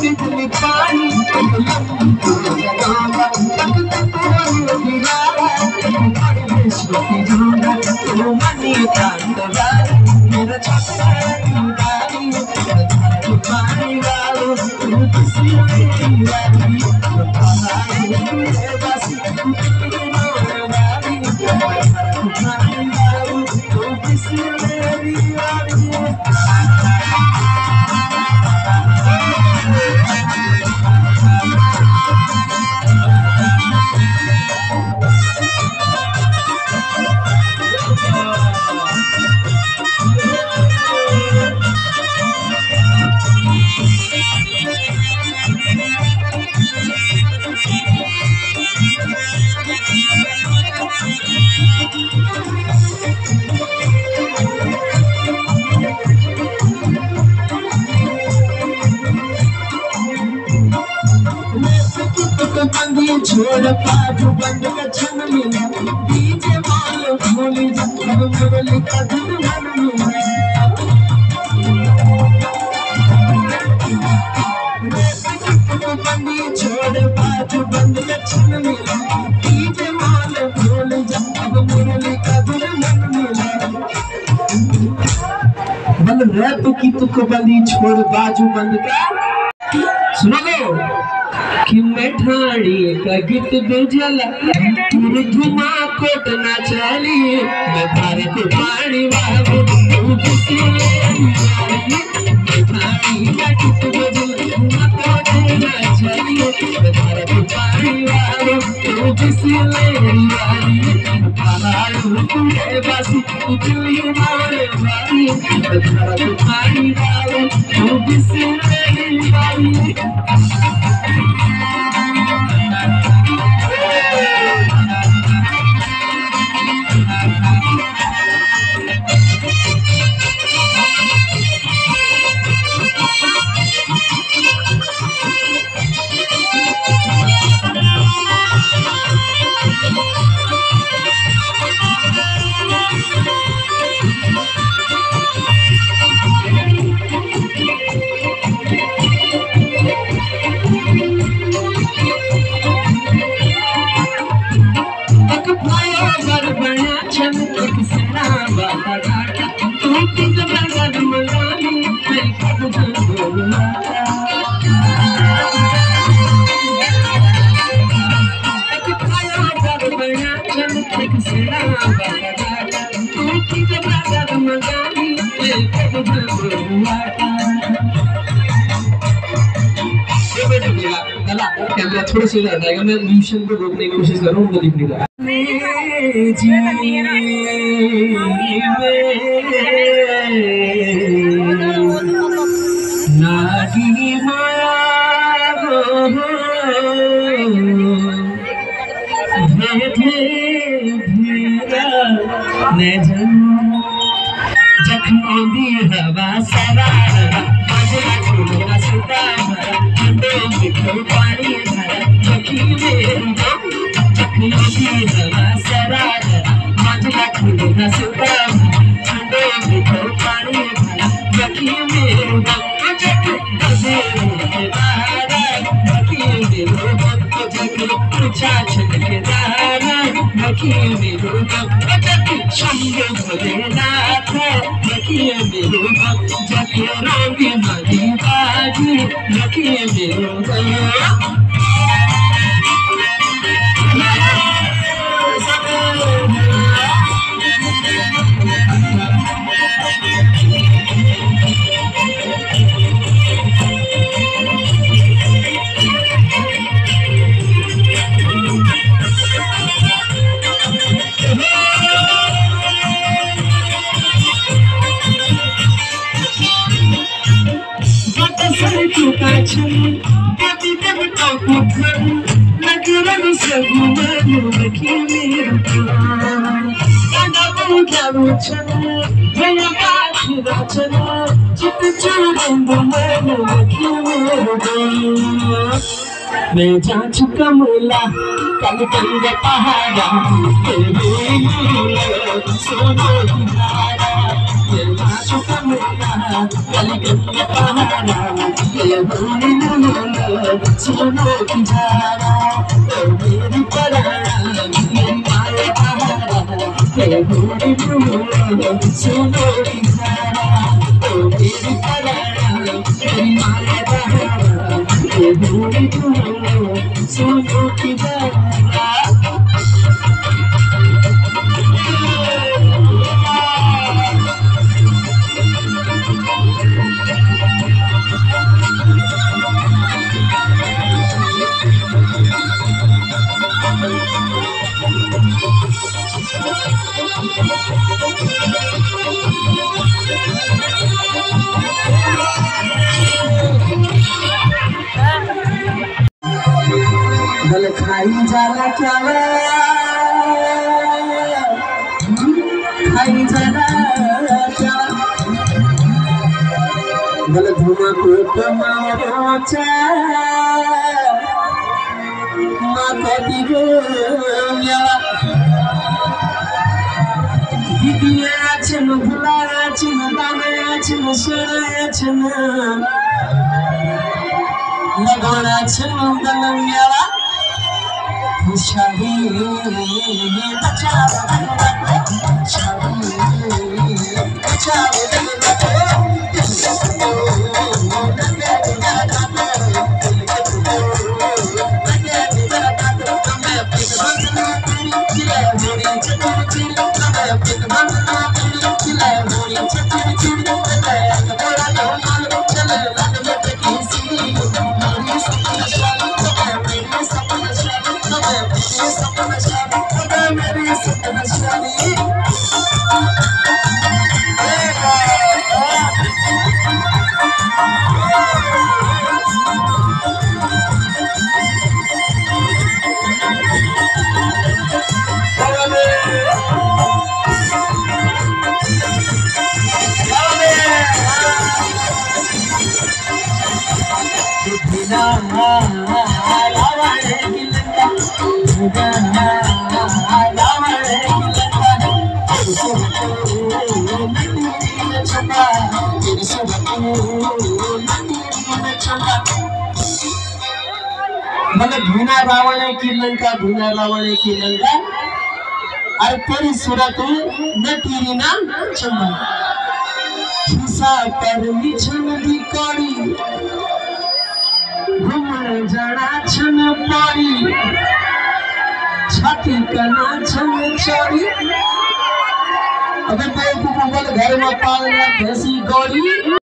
बिजली पानी छोड़ पाजू बंद का छन मिला डीजे वालों भोली जब मुरली का धुन मन मिला बंदी छोड़ पाजू बंद का छन मिला डीजे वालों भोली जब मुरली का धुन मन मिला बल रैप की तुक बंदी छोड़ बाजू बंद का सुनो कि मैं ठाड़ी का गीत बुझला तुर धुमा कोट ना चली मैं भारत पानी बाबू तू किसी मैं ठाड़ी का गीत बुझला धुमा कोट ना चली मैं भारत पानी बाबू तू किसी पहाड़ों के बासी उतली मारे बारी मैं भारत पानी बाबू तू किसी थोड़ा सा याद आएगा मैं म्यूजिशियन को रोकने की कोशिश कर रहा हूँ उनको लिखने का नागी माया जख्मों दी हवा सरा पानी भरा जखी मेरी जख्मों दी हवा सरा मजला खुलना सुता ठंडे बिखो पानी भरा जखी मेरी मैं जा चुका मुला कल कंग पहाड़ा सोनो मैं जा चुका मुला अलीगंज पहाड़ा ये भूली न सुनो की धारा मेरी पराया मेरी माया पहाड़ा ये भूली न सुनो की धारा मेरी पराया मेरी माया पहाड़ा ये भूली न सुनो की धारा गल खाई जाला चावा खाई जाला चावा गल धुमा कोट मारो चा मा कदी गो यावा दीदी आछन भुला आछन दाना आछन सोना आछन लगोना आछन दलम यावा शादी मतलब धुना रावण की लंका धुना रावण की लंका और तेरी सूरत न तेरी ना चंबा खिसा कर मिछन दी करी घुमन जड़ा छन पड़ी छाती कना छन चोरी अबे मैं कुकुर घर में पालना भैंसी गौरी